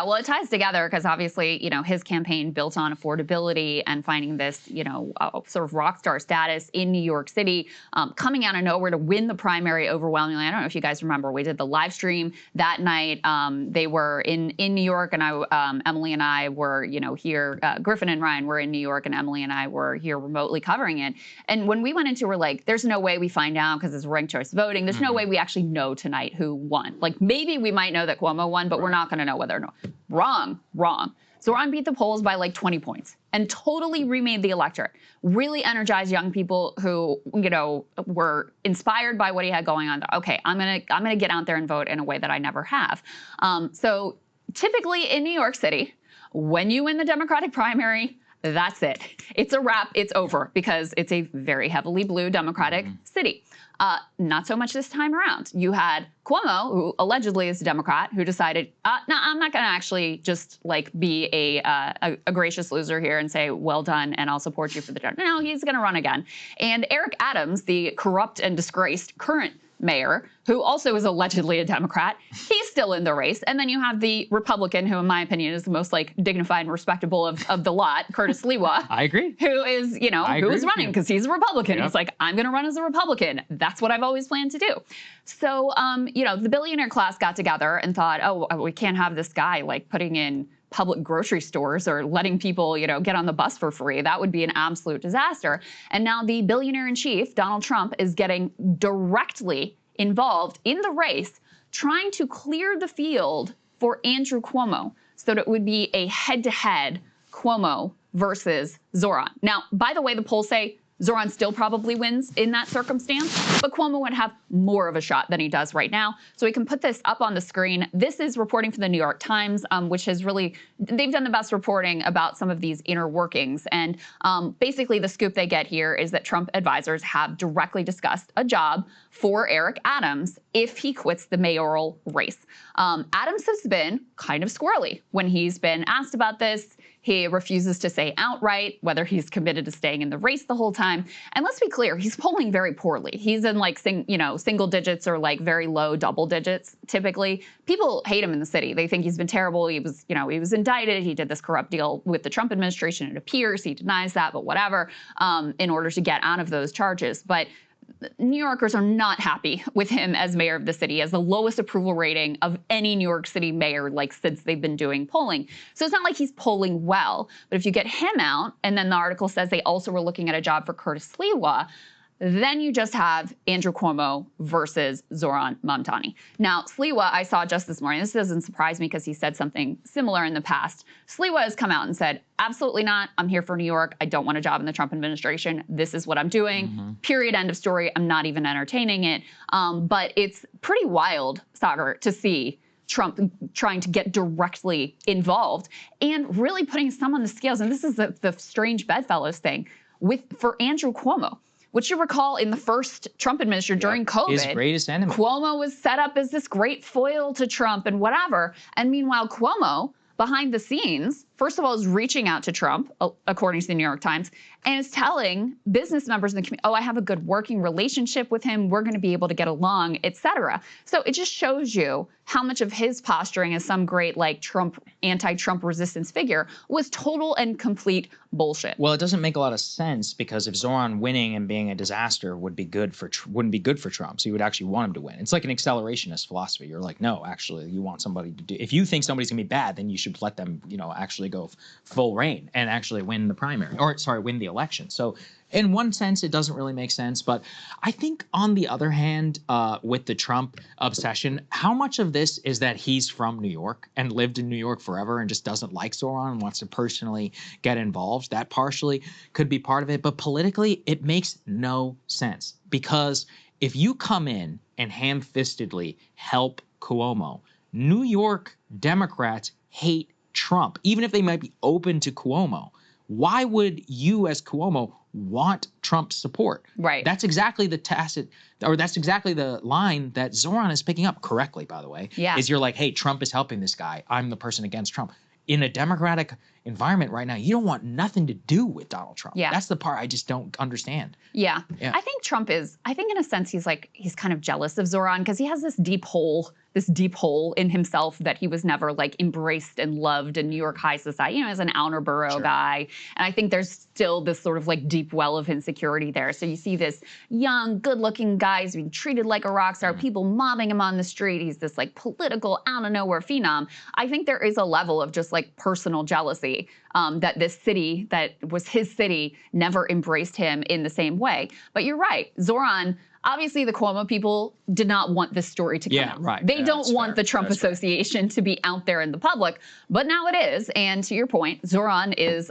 Well, it ties together because obviously, his campaign built on affordability and finding this, sort of rock star status in New York City, coming out of nowhere to win the primary overwhelmingly. I don't know if you guys remember, we did the live stream that night. They were in New York, and Emily and I were, here. Griffin and Ryan were in New York, and Emily and I were here remotely covering it. And when we went into, we're like, there's no way we find out because it's ranked choice voting. There's no way we actually know tonight who won. Like, maybe we might know that Cuomo won, but we're not going to know whether or not. Wrong. Zoran beat the polls by like 20 points and totally remade the electorate. Really energized young people who, were inspired by what he had going on. Okay, I'm gonna get out there and vote in a way that I never have. So typically in New York City, when you win the Democratic primary, that's it. It's a wrap. It's over because it's a very heavily blue Democratic city. Not so much this time around. You had Cuomo, who allegedly is a Democrat, who decided, no, I'm not going to actually just like be a gracious loser here and say, well done, and I'll support you for the job. No, he's going to run again. And Eric Adams, the corrupt and disgraced current mayor, who also is allegedly a Democrat, he's still in the race. And then you have the Republican, who in my opinion is the most like dignified and respectable of the lot, Curtis Sliwa. I agree. Who is, who is running because he's a Republican. Yep. He's like, I'm going to run as a Republican. That's what I've always planned to do. So, the billionaire class got together and thought, oh, we can't have this guy like putting in public grocery stores or letting people, get on the bus for free. That would be an absolute disaster. And now the billionaire in chief, Donald Trump, is getting directly involved in the race, trying to clear the field for Andrew Cuomo so that it would be a head-to-head Cuomo versus Zoran. Now, by the way, the polls say Zoran still probably wins in that circumstance, but Cuomo would have more of a shot than he does right now. So we can put this up on the screen. This is reporting from the New York Times, which has really, they've done the best reporting about some of these inner workings. And basically the scoop they get here is that Trump advisors have directly discussed a job for Eric Adams if he quits the mayoral race. Adams has been kind of squirrely when he's been asked about this. He refuses to say outright whether he's committed to staying in the race the whole time. And let's be clear, he's polling very poorly. He's in like single digits or like very low double digits typically. People hate him in the city. They think he's been terrible. He was, he was indicted. He did this corrupt deal with the Trump administration. It appears he denies that, but whatever, in order to get out of those charges. But New Yorkers are not happy with him as mayor of the city. He has the lowest approval rating of any New York City mayor like since they've been doing polling. So it's not like he's polling well, but if you get him out, and then the article says they also were looking at a job for Curtis Sliwa, then you just have Andrew Cuomo versus Zoran Mamdani. Now, Sliwa, I saw just this morning, this doesn't surprise me because he said something similar in the past. Sliwa has come out and said, absolutely not. I'm here for New York. I don't want a job in the Trump administration. This is what I'm doing. Period. End of story. I'm not even entertaining it. But it's pretty wild, Sagar, to see Trump trying to get directly involved and really putting some on the scales. And this is the strange bedfellows thing for Andrew Cuomo. Which you recall in the first Trump administration during COVID, his greatest enemy. Cuomo was set up as this great foil to Trump and whatever. And meanwhile, Cuomo, behind the scenes, first of all, is reaching out to Trump, according to the New York Times, and is telling business members in the community, oh, I have a good working relationship with him. We're going to be able to get along, et cetera. So it just shows you how much of his posturing as some great like Trump, anti-Trump resistance figure was total and complete bullshit. Well, it doesn't make a lot of sense because if Zoran winning and being a disaster wouldn't be good for Trump, so you would actually want him to win. It's like an accelerationist philosophy. You're like, no, actually, you want somebody to do. If you think somebody's gonna be bad, then you should let them, actually go full reign and actually win the primary, or sorry, win the election. So in one sense, it doesn't really make sense. But I think on the other hand, with the Trump obsession, how much of this is that he's from New York and lived in New York forever and just doesn't like Zoran and wants to personally get involved? That partially could be part of it. But politically, it makes no sense because if you come in and ham-fistedly help Cuomo, New York Democrats hate Trump, even if they might be open to Cuomo. Why would you as Cuomo want Trump's support? Right. That's exactly that's exactly the line that Zoran is picking up correctly, by the way. Yeah. Is you're like, hey, Trump is helping this guy. I'm the person against Trump. In a Democratic environment right now, you don't want nothing to do with Donald Trump. Yeah. That's the part I just don't understand. Yeah. Yeah. I think Trump is, I think in a sense, he's kind of jealous of Zoran because he has this deep hole in himself that he was never like embraced and loved in New York high society, you know, as an outer borough guy. And I think there's still this sort of like deep well of insecurity there. So you see this young, good looking guy who's being treated like a rock star, people mobbing him on the street. He's this like political out of nowhere phenom. I think there is a level of just like personal jealousy that this city that was his city never embraced him in the same way. But you're right, Zoran, obviously the Cuomo people did not want this story to come out. Right. They don't want the Trump Association to be out there in the public, but now it is. And to your point, Zoran is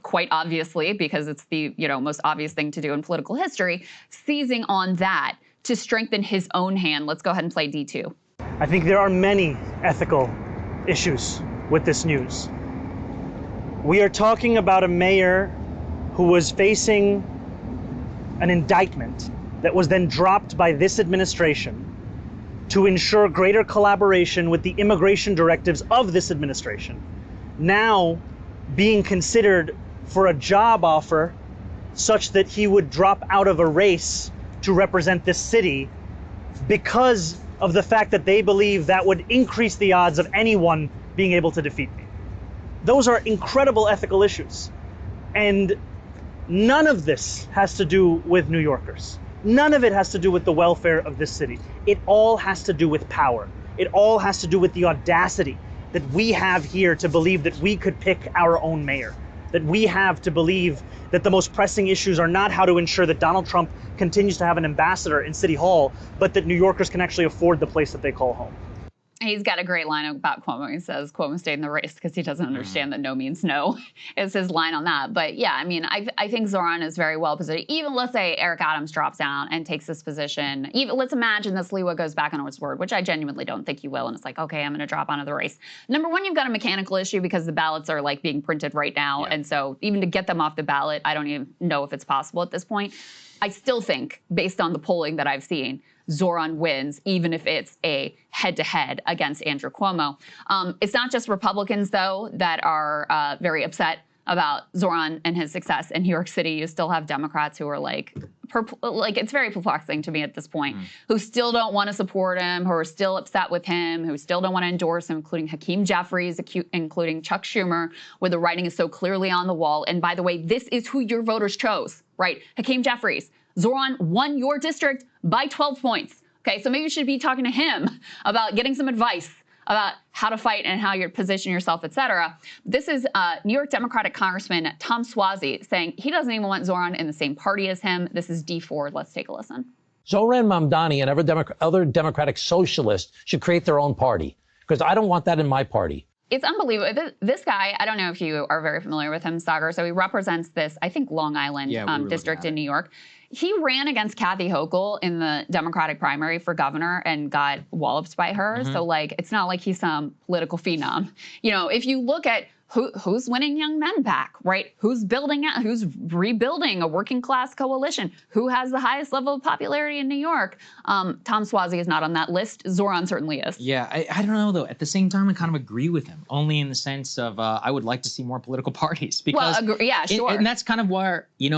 quite obviously, because it's the most obvious thing to do in political history, seizing on that to strengthen his own hand. Let's go ahead and play D2. I think there are many ethical issues with this news. We are talking about a mayor who was facing an indictment that was then dropped by this administration to ensure greater collaboration with the immigration directives of this administration. Now being considered for a job offer such that he would drop out of a race to represent this city because of the fact that they believe that would increase the odds of anyone being able to defeat me. Those are incredible ethical issues. And none of this has to do with New Yorkers. None of it has to do with the welfare of this city. It all has to do with power. It all has to do with the audacity that we have here to believe that we could pick our own mayor, that we have to believe that the most pressing issues are not how to ensure that Donald Trump continues to have an ambassador in City Hall, but that New Yorkers can actually afford the place that they call home. He's got a great line about Cuomo. He says Cuomo stayed in the race because he doesn't understand that no means no, is his line on that. But yeah, I mean, I think Zoran is very well positioned. Even let's say Eric Adams drops down and takes this position. Even let's imagine that Sliwa goes back on his word, which I genuinely don't think he will. And it's like, okay, I'm going to drop out of the race. Number one, you've got a mechanical issue because the ballots are like being printed right now. Yeah. And so even to get them off the ballot, I don't even know if it's possible at this point. I still think, based on the polling that I've seen, Zoran wins, even if it's a head-to-head against Andrew Cuomo. It's not just Republicans, though, that are very upset about Zoran and his success in New York City. You still have Democrats who are like it's very perplexing to me at this point, who still don't want to support him, who are still upset with him, who still don't want to endorse him, including Hakeem Jeffries, including Chuck Schumer, where the writing is so clearly on the wall. And by the way, this is who your voters chose, right? Hakeem Jeffries. Zoran won your district by 12 points. Okay, so maybe you should be talking to him about getting some advice about how to fight and how you position yourself, et cetera. This is New York Democratic Congressman Tom Suozzi saying he doesn't even want Zoran in the same party as him. This is D4. Let's take a listen. Zoran Mamdani and other Democratic socialists should create their own party, because I don't want that in my party. It's unbelievable. This guy, I don't know if you are very familiar with him, Sagar. So he represents this, I think, Long Island district in New York. He ran against Kathy Hochul in the Democratic primary for governor and got walloped by her. So, like, it's not like he's some political phenom. You know, if you look at who's winning young men back, right? Who's rebuilding a working class coalition? Who has the highest level of popularity in New York? Tom Suozzi is not on that list. Zoran certainly is. Yeah, I don't know, though. At the same time, I kind of agree with him, only in the sense of I would like to see more political parties. Because yeah, sure. And that's kind of where, he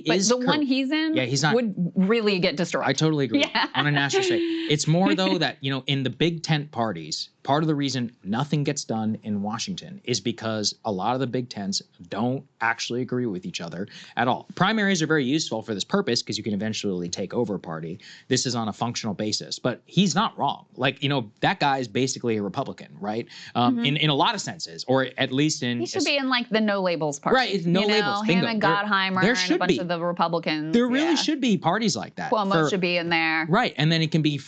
is. But the one he's in would really get destroyed. I totally agree. On a national stage. It's more, though, that, in the big tent parties, part of the reason nothing gets done in Washington is because a lot of the big tents don't actually agree with each other at all. Primaries are very useful for this purpose because you can eventually take over a party. This is on a functional basis, but he's not wrong. Like, that guy is basically a Republican, right? In a lot of senses, or at least in— He should be in like the no labels party. Right, it's no labels. Him and Gottheimer and a bunch of the Republicans. There really should be parties like that. Cuomo should be in there. Right, and then it can be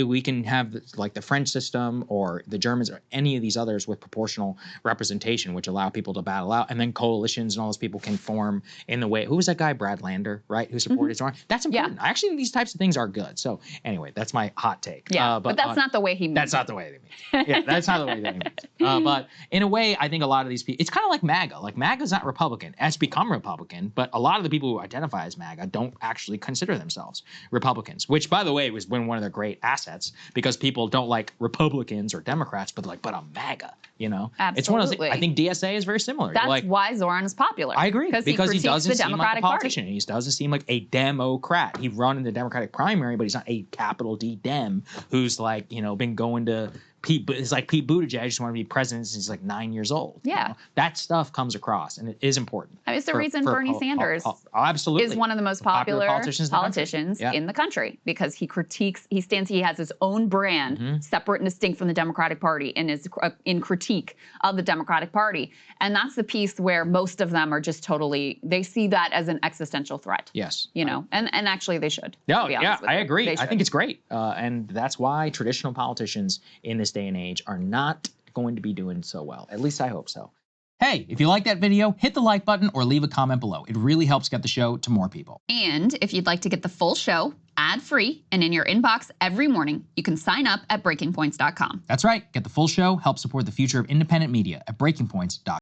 we can have like the French system or the Germans or any of these others with proportional representation, which allow people to battle out, and then coalitions and all those people can form in the way— who was that guy, Brad Lander, right, who supported Zoran? That's important. I actually think these types of things are good. So anyway, that's my hot take. Yeah, but that's not the way he means. That's not the way they mean. Yeah, that's not the way they mean. But in a way, I think a lot of these people— it's kind of like MAGA. Like, MAGA's not Republican. It's become Republican, but a lot of the people who identify as MAGA don't actually consider themselves Republicans, which, by the way, was one of their great assets because people don't like Republicans or Democrats, but like, but I'm MAGA, you know? Absolutely. It's one of those, I think DSA is very similar. That's like, why Zoran is popular. I agree, because he doesn't the seem like a Democratic politician. Party. He doesn't seem like a Democrat. He run in the Democratic primary, but he's not a capital D Dem who's like, you know, been going to Pete. It's like Pete Buttigieg just wanted to be president since he's like 9 years old. Yeah. You know? That stuff comes across, and it is important. I mean, it's the reason Bernie Sanders absolutely is one of the most popular politicians yeah. in the country because he critiques, he has his own brand, separate and distinct from the Democratic Party, and is in critique of the Democratic Party. And that's the piece where most of them are just totally, they see that as an existential threat. Yes. You know, and actually they should. No, yeah, I agree. I think it's great. And that's why traditional politicians in this day and age are not going to be doing so well. At least I hope so. Hey, if you like that video, hit the like button or leave a comment below. It really helps get the show to more people. And if you'd like to get the full show ad-free and in your inbox every morning, you can sign up at breakingpoints.com. That's right. Get the full show, help support the future of independent media at breakingpoints.com.